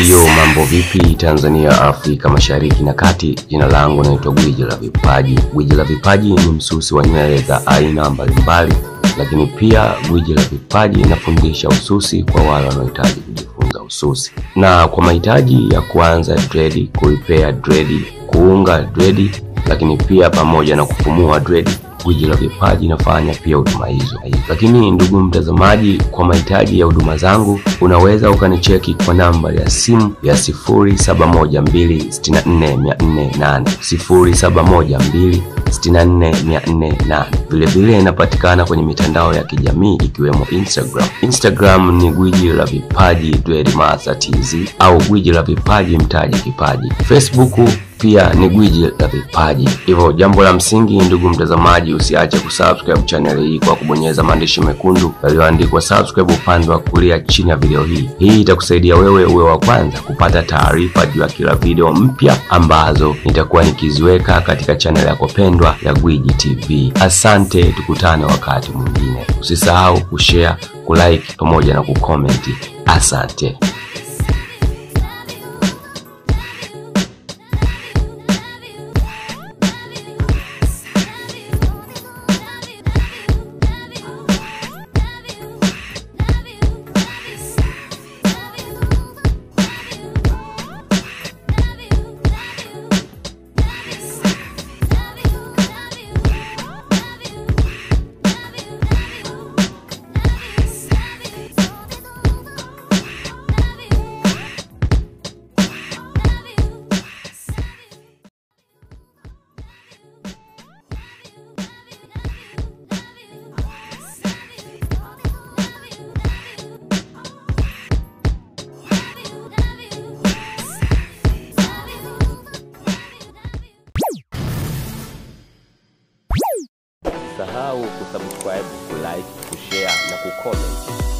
Yo, mambo vipi Tanzania, Afrika Mashariki na Kati. Jina langu naitwa Gwiji la Vpaji. Gwiji la Vpaji ni msusi wa nywele za aina mbalimbali, lakini pia Gwiji la Vpaji inafundisha ususi kwa wale wanaohitaji kujifunza ususi. Na kwa mahitaji ya kuanza dread, kurepair dread, kuunga dread, lakini pia pamoja na kufumua dread, Gwiji la Vpaji inafanya pia huduma hizo. Lakini ndugu mtazamaji, kwa mahitaji ya huduma zangu unaweza ukanicheki kwa namba ya simu ya 0712644408, 0712644408. Vile vile inapatikana kwenye mitandao ya kijamii ikiwemo Instagram. Instagram ni Gwiji la Vpaji Dreadmaster TZ au Gwiji la Vpaji mtaji kipaji. Facebook pia ni Gwiji la Vpaji. Hivyo jambo la msingi ndugu mtazamaji, usiache kusubscribe channel hii kwa kubonyeza maandishi mekundu yaliyoandikwa subscribe upande wa kulia chini ya video hii. Hii itakusaidia wewe uwe wa kwanza kupata taarifa juu ya kila video mpya ambazo nitakuwa nikiziweka katika channel yako pendwa ya Gwiji TV. Asante, tukutane wakati mwingine. Usisahau kushare, kulike pamoja na kucomment. Asante. Usisahau kusubscribe, kulike, kushare na kucomment.